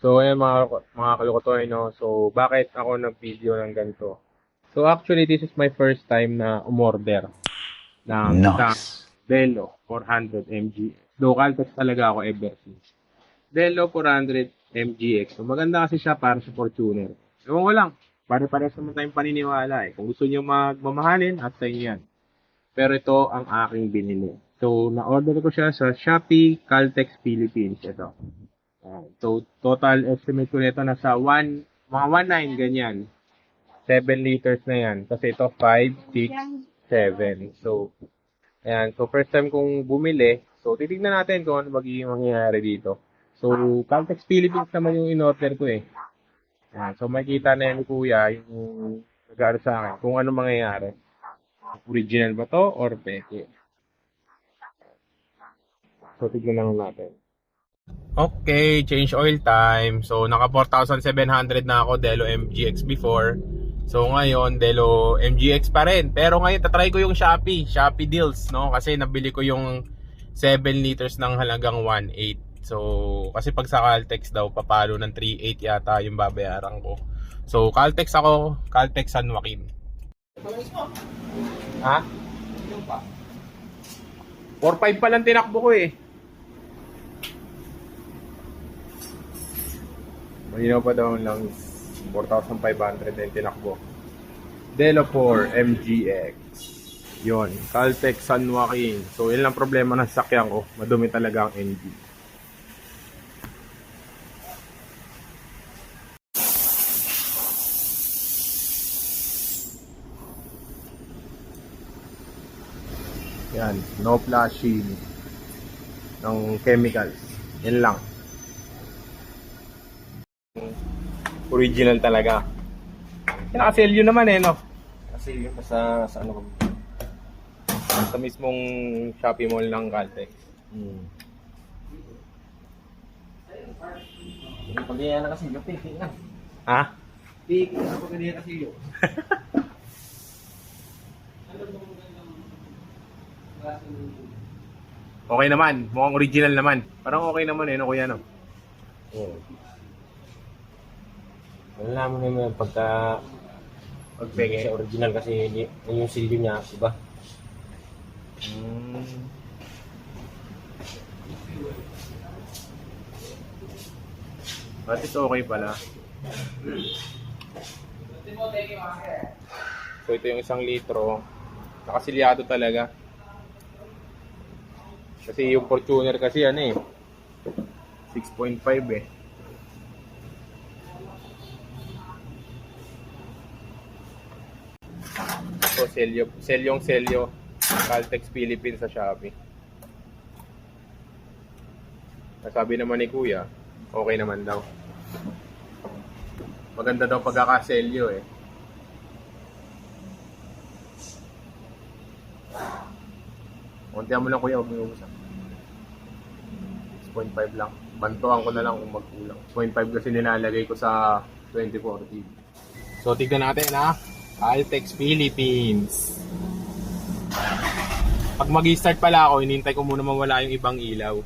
So, ayan mga kalukutoy, no? So, bakit ako nag-video ng ganito? So, actually, this is my first time na umorder ng isang Nice. Velo 400 MGX. Local test talaga ako ever since. Velo 400 MGX. So, maganda kasi siya para sa Fortuner. Ewan ko lang. Pare-pares naman tayong paniniwala eh. Kung gusto niyo magmamahalin, at sa inyo yan. Pero ito ang aking binili. So, na-order ko siya sa Shopee Caltex Philippines. Ito. So, total estimate ko nito nasa mga 1.9 ganyan. 7 liters na yan. Kasi ito 5, 6, 7. So, ayan. So, first time kong bumili. So, titignan natin kung ano magiging mangyayari dito. So, Caltex Philippines naman yung in-order ko eh. Ayan. So, makikita na yan ni Kuya yung nag-aaral sa akin kung ano mangyayari. Original ba to or peke? So, tignan lang natin. Okay, change oil time. So, naka 4,700 na ako Delo MGX before. So, ngayon, Delo MGX pa rin. Pero ngayon, tatry ko yung Shopee deals, no? Kasi nabili ko yung 7 liters ng halagang 1.8. So, kasi pag sa Caltex daw, papalo ng 3.8 yata yung babayaran ko. So, Caltex ako, Caltex San Joaquin. Ha? 4.5 pa lang tinakbo ko eh. Malinaw pa daw lang 4,500 na yung tinakbo. Delo 4 MGX. Yon, Caltex San Joaquin. So, yun lang problema ng sasakyan ko. Madumi talaga ang engine. Yan, no flashing ng chemicals. Yan lang. Original talaga. Naka-sell yun naman eh, no? Kasi yun, sa ano ko. Sa mismong Shopee Mall ng Caltex. Pag yan na kasi, yung piki na. Ha? Piki na pag ganyan kasi yun. Okay naman. Mukhang original naman. Parang okay naman eh, no kuya, no? Oo. Wala mo naman pagka Pagpeke. siya original kasi yung silyo niya, diba? At least okay pala. So ito yung 1 litro. Nakasilyado talaga. Kasi yung Fortuner kasi ano eh. 6.5 eh. So selyo Caltex Philippines sa Shopee. Nasabi naman ni Kuya, okay naman daw. Maganda daw pagkakaselyo eh. Untihan mo lang kuya, huwag mo umusan. 6.5 lang. Bantuan ko na lang kung magkulang. 6.5 kasi nilalagay ko sa 2040. So tignan natin ha. Caltex Philippines. Pag mag-start pala ako, hinintay ko muna mawala yung ibang ilaw.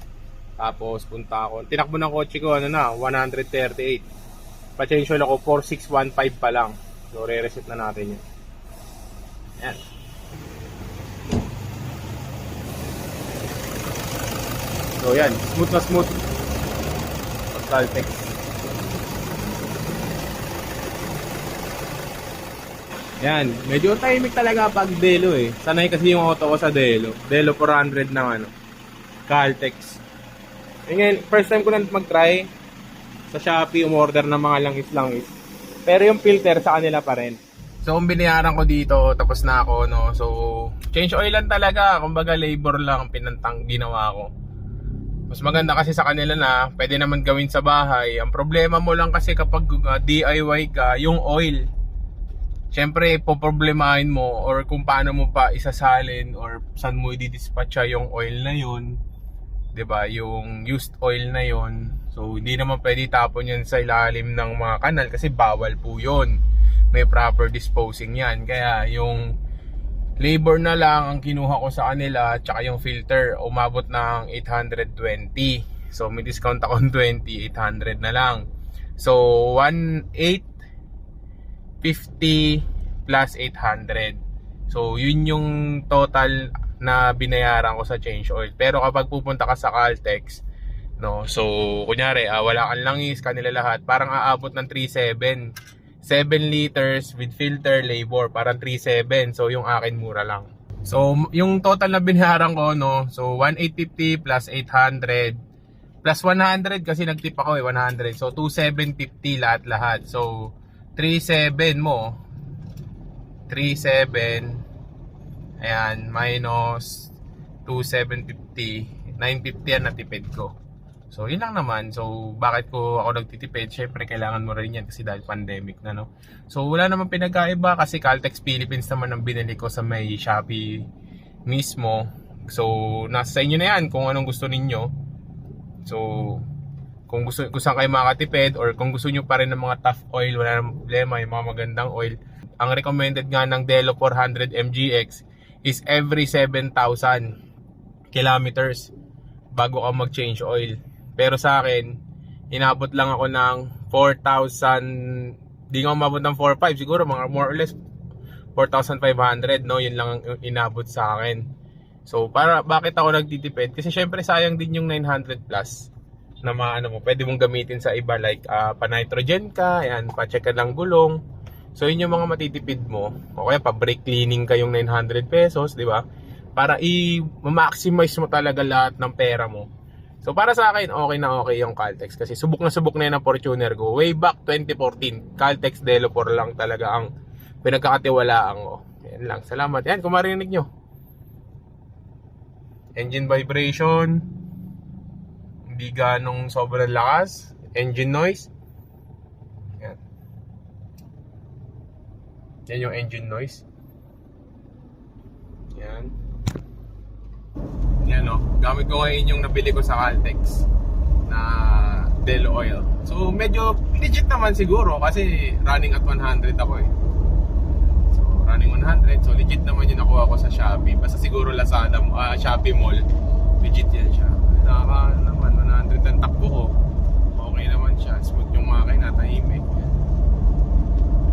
Tapos punta ako. Tinakbo ng kotse ko, ano na, 138. Pa-change oil ako, 4615 pa lang. So re-reset na natin yun. Yan. So yan, smooth na smooth. Pag Caltex. Yan, medyo tahimik talaga pag Delo eh. Sanay kasi yung auto ko sa Delo. Delo 400 ng ano, Caltex. Ngayon, first time ko na mag-try sa Shopee, umorder ng mga langis-langis. Pero yung filter sa kanila pa rin. So, kung binayaran ko dito, tapos na ako, no. So, change oil lang talaga. Kumbaga, labor lang pinantang ginawa ko. Mas maganda kasi sa kanila na pwede naman gawin sa bahay. Ang problema mo lang kasi kapag DIY ka, yung oil. Siyempre, poproblemahin mo or kung paano mo pa isasalin or saan mo i-dispatcha yung oil na yun. 'Di ba? Yung used oil na yun. So, hindi naman pwede tapon yan sa ilalim ng mga kanal kasi bawal po yun. May proper disposing yan. Kaya yung labor na lang ang kinuha ko sa kanila tsaka yung filter umabot ng 820. So, may discount ako ng 20, 800 na lang. So 1,850 plus 800. So yun yung total na binayaran ko sa change oil. Pero kapag pupunta ka sa Caltex, no, so kunyari wala kang langis, kanila lahat, parang aabot ng 3,700. 7 liters with filter labor, parang 3,700. So yung akin mura lang. So yung total na binayaran ko, no, so 1,850 plus 800 plus 100 kasi nagtip ako 100. So 2,750 lahat-lahat. So 3,700 mo, 3,700, ayan, minus 2,750, 950 yan natipid ko. So yun lang naman. So bakit ko ako nagtitipid? Syempre kailangan mo rin yan kasi dahil pandemic na, no. So wala naman pinagkaiba kasi Caltex Philippines naman ang binili ko sa may Shopee mismo. So nasa sa inyo na yan kung anong gusto ninyo. So kung saan kayo makatipid, or kung gusto nyo pa rin ng mga tough oil, wala namang problema, yung mga magandang oil. Ang recommended nga ng Delo 400 MGX is every 7,000 kilometers bago ka mag-change oil. Pero sa akin, inabot lang ako ng 4,000, di nga umabot ng 4,500, siguro mga more or less 4,500, no? Yun lang ang inabot sa akin. So bakit ako nagtitipid? Kasi syempre sayang din yung 900 plus na maano mo, pwede mong gamitin sa iba, like pa-nitrogen ka, ayan, pa-check ka ng gulong. So yun yung mga matitipid mo. O kaya pa-brake cleaning ka yung 900 pesos, di ba? Para i-maximize mo talaga lahat ng pera mo. So para sa akin, okay na okay yung Caltex kasi subok na yan ang Fortuner ko. Way back 2014, Caltex Delo 4 lang talaga ang pinagkakatiwalaan ko. Yan lang, salamat. Yan, kung marinig nyo, engine vibration, hindi ganong sobrang lakas, engine noise. Yan. Yan yung engine noise. Yan. Yan, no. Gamit ko ngayon yung nabili ko sa Caltex na Delo oil. So medyo legit naman siguro kasi running at 100 ako eh. So running 100, so legit naman yung nakuha ko sa Shopee. Basta siguro Lazada, Shopee Mall, legit yan siya. Naman 100 ang takbo ko. Okay naman siya, smooth yung makina, tahimik.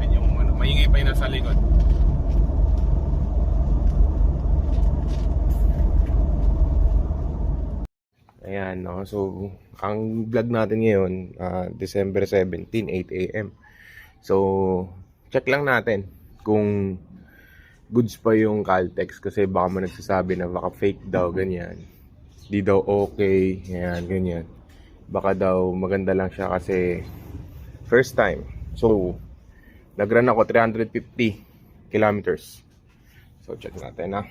Yan yung maingay pa yung nasa likod. Ayan, no. So, ang vlog natin ngayon, December 17, 8 AM. So, check lang natin kung goods pa yung Caltex kasi baka mo nagsasabi na baka fake daw, ganyan. Di daw okay, ayan, ganyan. Baka daw maganda lang siya kasi first time. So, nag-run ako 350 kilometers. So, check natin, ha.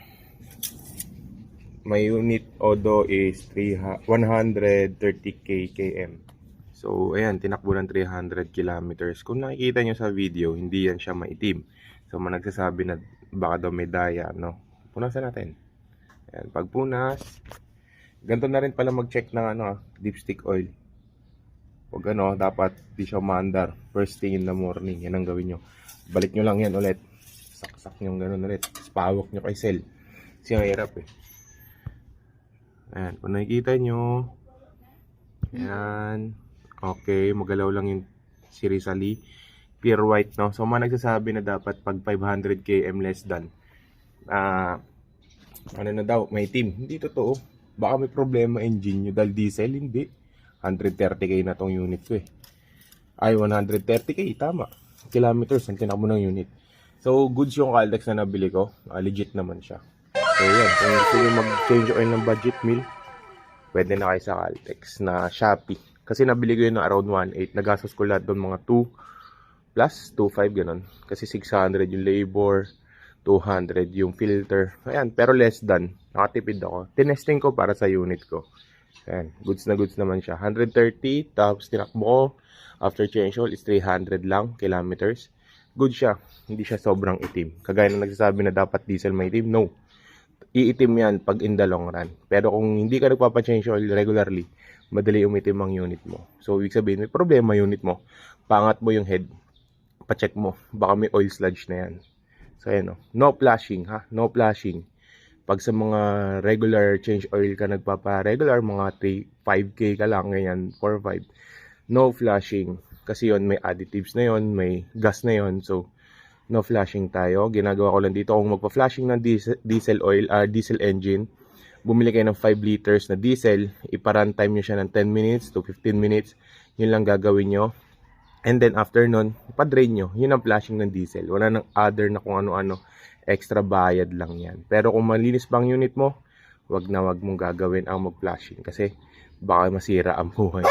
My unit odo is 130 km. So, ayan, tinakbo ng 300 kilometers. Kung nakikita nyo sa video, hindi yan siya maitim. So, nagsasabi na baka daw may daya, no? Punasan natin. Ayan, pagpunas, ganito na rin pala mag-check ng dipstick oil. Pag dapat di siya maandar. First thing in the morning, yan ang gawin nyo. Balik nyo lang yan ulit. Saksak nyo ganun ulit. Pawak nyo kay cell. Kasi ang hirap eh. Ayan, kung nakikita nyo, ayan, okay, magalaw lang yung seriously, pure white, no? So, nagsasabi na dapat pag 500 km less than, ano na daw, may team. Hindi totoo. Baka may problema engine nyo dahil diesel, hindi. 130k na tong unit ko eh. Ay, 130k, tama. Kilometers ang tinakbo ng unit. So, goods yung Caltex na nabili ko. Legit naman siya. So yan, kung gusto nyo mag-change oil ng budget meal, pwede na kayo sa Caltex na Shopee. Kasi nabili ko yun na around 1.8. Nagastos ko lahat doon mga 2 plus 2.5 ganun. Kasi 600 yung labor, 200 yung filter. Ayan, pero less than. Nakatipid ako. Tinesting ko para sa unit ko. Ayan, goods na goods naman siya. 130, tapos tinakbo ko. After change oil is 300 lang kilometers. Good siya. Hindi siya sobrang itim. Kagaya na nagsasabi na dapat diesel may itim. No. Iitim yan pag in the long run. Pero kung hindi ka nagpapa-change oil regularly, madali umitim ang unit mo. So, ibig sabihin, may problema unit mo. Pangat mo yung head. Pa-check mo. Baka may oil sludge na yan. So, ayan o. No flashing, ha? No flashing. Pag sa mga regular change oil ka nagpapa-regular, mga 5K ka lang, ganyan, 4-5. No flashing. Kasi yon may additives na yon, may gas na yon. So, no flashing tayo. Ginagawa ko lang dito, kung magpa-flashing ng diesel oil, diesel engine, bumili kayo ng 5 liters na diesel, ipa-runtime nyo siya ng 10 minutes to 15 minutes. Yun lang gagawin nyo. And then after nun, ipa-drain nyo. Yun ang flashing ng diesel. Wala nang other na kung ano-ano. Extra bayad lang yan. Pero kung malinis bang unit mo, wag mong gagawin ang mag-flashing kasi baka masira ang buhay.